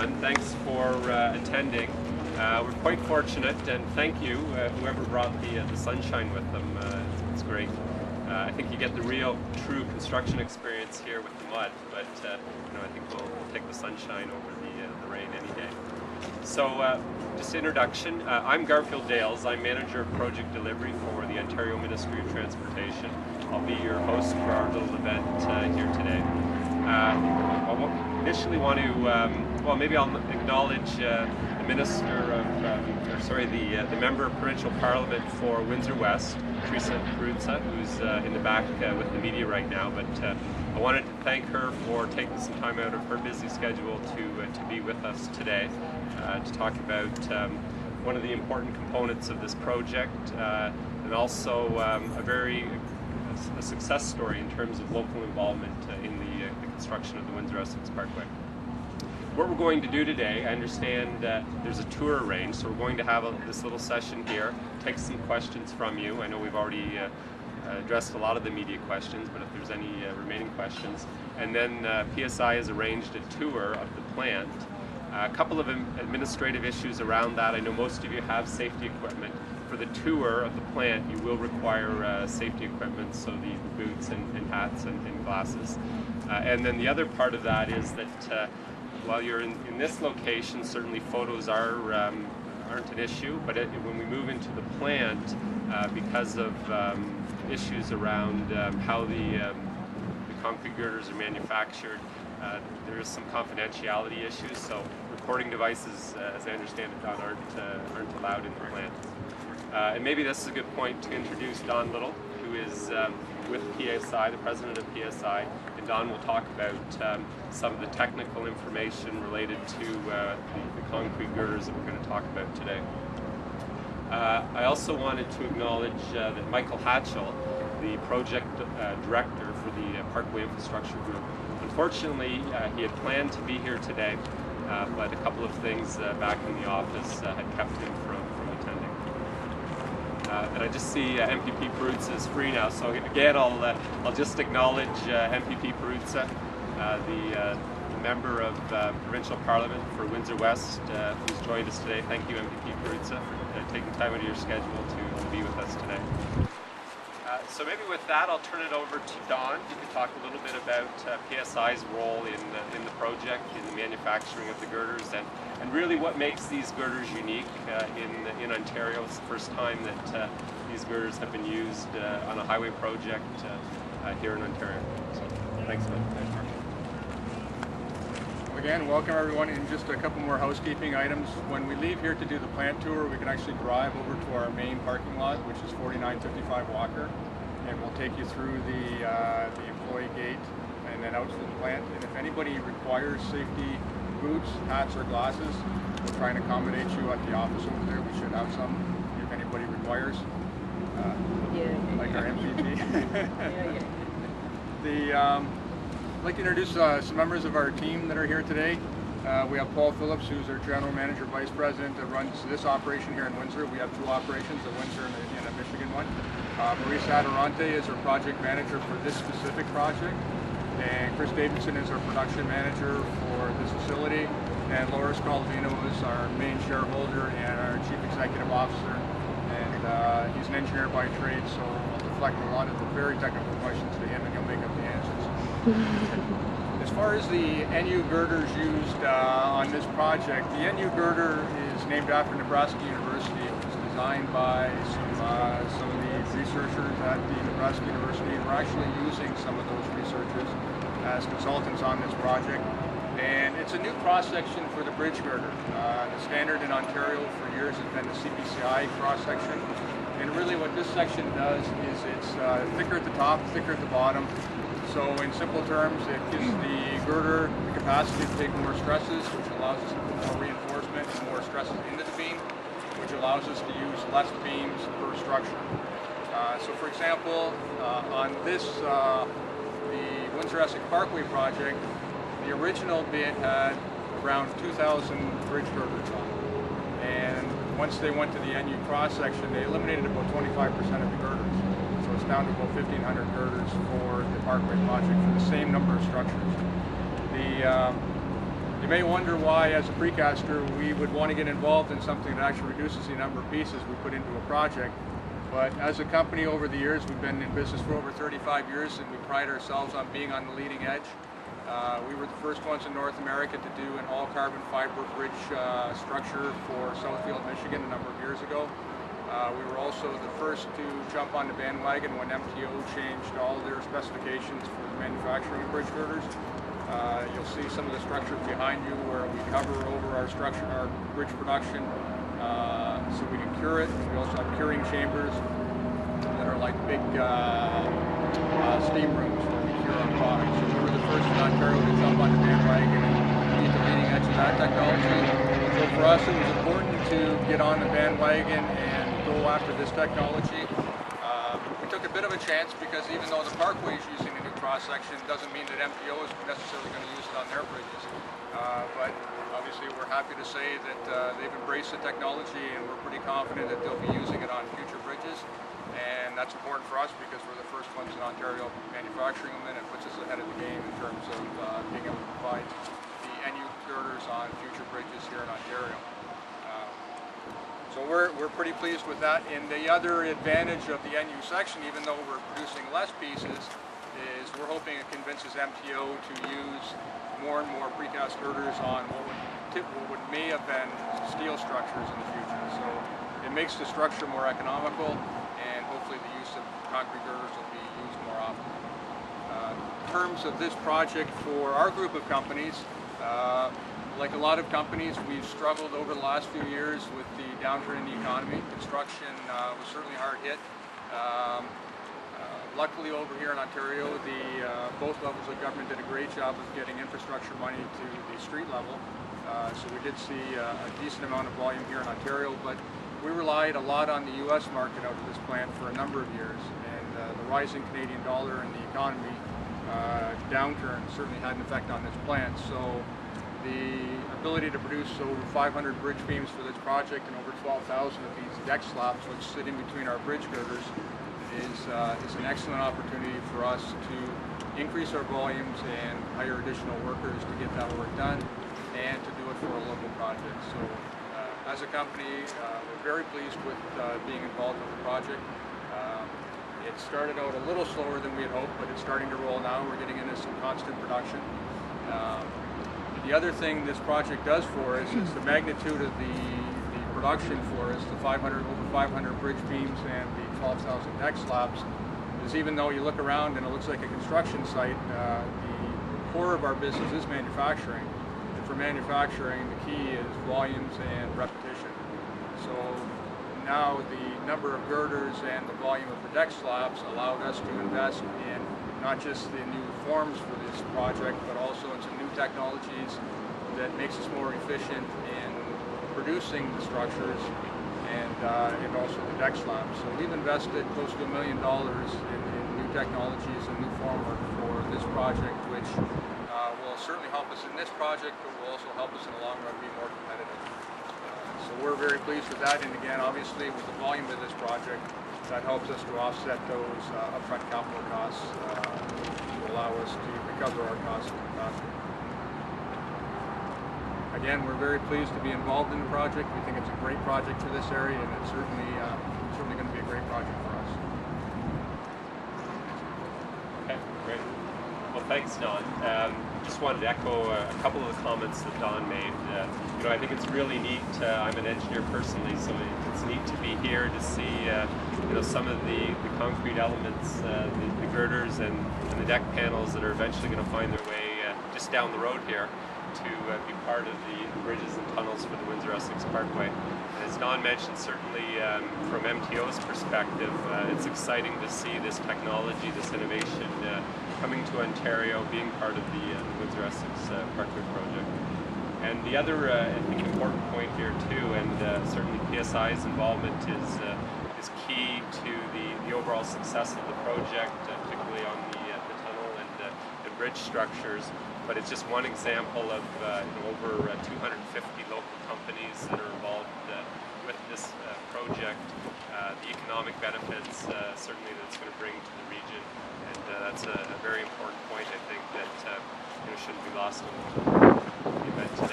And thanks for attending. We're quite fortunate, and thank you, whoever brought the sunshine with them. It's great. I think you get the real, true construction experience here with the mud, but I think we'll take the sunshine over the rain any day. So, just introduction. I'm Garfield Dales. I'm Manager of Project Delivery for the Ontario Ministry of Transportation. I'll be your host for our little event here today. I initially want to, maybe I'll acknowledge the Member of Provincial Parliament for Windsor West, Prestressed Group Inc, who's in the back with the media right now. But I wanted to thank her for taking some time out of her busy schedule to be with us today to talk about one of the important components of this project, and also a success story in terms of local involvement in the construction of the Windsor-Essex Parkway. What we're going to do today, I understand there's a tour arranged, so we're going to have this little session here, take some questions from you. I know we've already addressed a lot of the media questions, but if there's any remaining questions. And then PSI has arranged a tour of the plant. A couple of administrative issues around that. I know most of you have safety equipment. For the tour of the plant, you will require safety equipment, so the boots and hats and glasses. And then the other part of that is that while you're in this location, certainly photos aren't an issue, but when we move into the plant, because of issues around how the concrete girders are manufactured, there is some confidentiality issues, so recording devices, as I understand it, Don, aren't allowed in the plant. And maybe this is a good point to introduce Don Little, who is with PSI, the president of PSI, and Don will talk about some of the technical information related to the concrete girders that we're going to talk about today. I also wanted to acknowledge that Michael Hatchell, the project director for the Parkway Infrastructure Group, unfortunately he had planned to be here today, but a couple of things back in the office had kept him from attending. And I just see MPP Peruzza is free now, so again I'll just acknowledge MPP Peruzza, the member of Provincial Parliament for Windsor West, who's joined us today. Thank you, MPP Peruzza, for taking time out of your schedule to be with us today. So maybe with that, I'll turn it over to Don. You can talk a little bit about PSI's role in the project, in the manufacturing of the girders, and really what makes these girders unique in Ontario. It's the first time that these girders have been used on a highway project here in Ontario. So thanks, Mark. Again, welcome everyone. And just a couple more housekeeping items. When we leave here to do the plant tour, we can actually drive over to our main parking lot, which is 4955 Walker, and we'll take you through the employee gate and then out to the plant. And if anybody requires safety boots, hats, or glasses, we'll try and accommodate you at the office over there. We should have some if anybody requires. Like our MPP. I'd like to introduce some members of our team that are here today. We have Paul Phillips, who's our General Manager, Vice President, that runs this operation here in Windsor. We have two operations, a Windsor and a Michigan one. Maurice Adirante is our Project Manager for this specific project. And Chris Davidson is our Production Manager for this facility. And Laura Scaldino is our main shareholder and our Chief Executive Officer. And he's an engineer by trade, so we'll deflect a lot of the very technical questions to him and he'll make up the answers. As far as the NU girders used on this project, the NU girder is named after Nebraska University. It was designed by some of the researchers at the Nebraska University, and we're actually using some of those researchers as consultants on this project. And it's a new cross-section for the bridge girder. The standard in Ontario for years has been the CBCI cross-section. And really what this section does is it's thicker at the top, thicker at the bottom. So in simple terms, it gives the girder the capacity to take more stresses, which allows us to put more reinforcement and more stresses into the beam, which allows us to use less beams per structure. So for example, on this, the Windsor-Essex Parkway project, the original bid had around 2,000 bridge girders on it. And once they went to the NU cross-section, they eliminated about 25% of the girders. So it's down to about 1,500 girders for the Parkway project for the same number of structures. The You may wonder why, as a precaster, we would want to get involved in something that actually reduces the number of pieces we put into a project. But as a company over the years, we've been in business for over 35 years, and we pride ourselves on being on the leading edge. We were the first ones in North America to do an all-carbon fiber bridge structure for Southfield, Michigan a number of years ago. We were also the first to jump on the bandwagon when MTO changed all their specifications for the manufacturing of bridge girders. You'll see some of the structure behind you where we cover over our bridge production, so we can cure it. We also have curing chambers that are like big steam rooms where we cure our products. So we were the first in Ontario to jump on the bandwagon and meet the leading edge of that technology. So for us, it was important to get on the bandwagon and go after this technology. We took a bit of a chance because even though the Parkway is using a new cross-section, doesn't mean that MTO is necessarily going to use it on their bridges. But obviously we're happy to say that they've embraced the technology, and we're pretty confident that they'll be using it on future bridges. And that's important for us because we're the first ones in Ontario manufacturing them, and it puts us ahead of the game in terms of being able to provide the NU girders on future bridges here in Ontario. So we're pretty pleased with that. And the other advantage of the NU section, even though we're producing less pieces, is we're hoping it convinces MTO to use more and more precast girders on what may have been steel structures in the future. So it makes the structure more economical, and hopefully the use of concrete girders will be used more often. In terms of this project for our group of companies, like a lot of companies, we've struggled over the last few years with the downturn in the economy. Construction was certainly hard hit. Luckily over here in Ontario, both levels of government did a great job of getting infrastructure money to the street level. So we did see a decent amount of volume here in Ontario, but we relied a lot on the U.S. market out of this plant for a number of years. And the rising Canadian dollar and the economy downturn certainly had an effect on this plant. So the ability to produce over 500 bridge beams for this project and over 12,000 of these deck slabs, which sit in between our bridge girders, is an excellent opportunity for us to increase our volumes and hire additional workers to get that work done, and to do it for a local project. So as a company, we're very pleased with being involved with the project. It started out a little slower than we had hoped, but it's starting to roll now. We're getting into some constant production. The other thing this project does for us is the magnitude of the production for us, the over 500 bridge beams and the 12,000 deck slabs, is even though you look around and it looks like a construction site, the core of our business is manufacturing. And for manufacturing, the key is volumes and repetition. So now the number of girders and the volume of the deck slabs allowed us to invest in not just the new forms for this project, but also in some new technologies that makes us more efficient in producing the structures and also the deck slabs. So we've invested close to $1 million in new technologies and new formwork for this project, which will certainly help us in this project, but will also help us in the long run be more competitive. So we're very pleased with that, and again, obviously with the volume of this project, that helps us to offset those upfront capital costs to allow us to recover our costs faster. Again, we're very pleased to be involved in the project. We think it's a great project for this area, and it's certainly going to be a great project for us. Okay, great. Well, thanks, Don. Just wanted to echo a couple of the comments that Don made. I think it's really neat. I'm an engineer personally, so it's neat to be here to see some of the concrete elements, the girders and the deck panels that are eventually going to find their way just down the road here to be part of the bridges and tunnels for the Windsor-Essex Parkway. As Don mentioned, certainly from MTO's perspective, it's exciting to see this technology, this innovation coming to Ontario, being part of the Windsor-Essex Parkway project. And the other, I think, important point here too, and certainly PSI's involvement is key to the overall success of the project, particularly on the tunnel and bridge structures. But it's just one example of over 250 local companies that are involved with this project. The economic benefits certainly that it's going to bring to the region, and that's a very important point, I think, that shouldn't be lost in the event.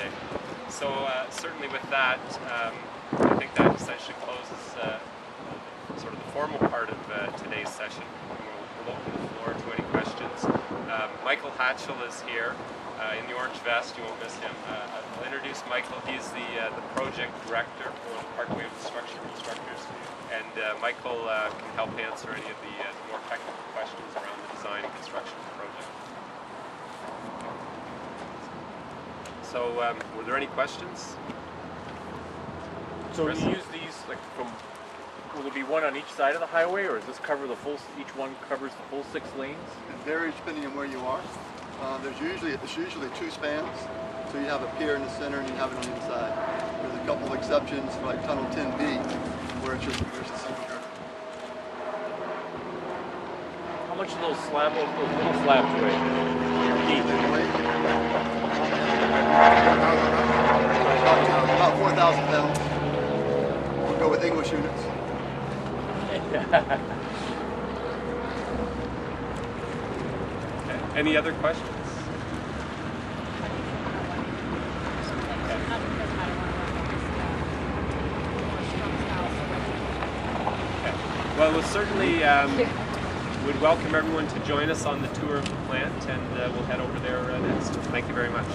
certainly with that, I think that essentially closes sort of the formal part of today's session. We'll open the floor to any questions. Michael Hatchell is here in the orange vest. You won't miss him. I'll introduce Michael. He's the project director for the Parkway Infrastructure Constructors, and Michael can help answer any of the more technical questions around the design and construction of the project. So, were there any questions? So you use these like from? Will there be one on each side of the highway, or does this cover the full? Each one covers the full 6 lanes? It varies depending on where you are. There's usually 2 spans, so you have a pier in the center and you have it on the inside. There's a couple of exceptions, like Tunnel 10B, where it's just a single girder. How much do those little slabs weigh? Each? About 4,000 pounds. We'll go with English units. Okay. Any other questions? Okay. Well, we'll certainly would welcome everyone to join us on the tour of the plant, and we'll head over there next. Thank you very much.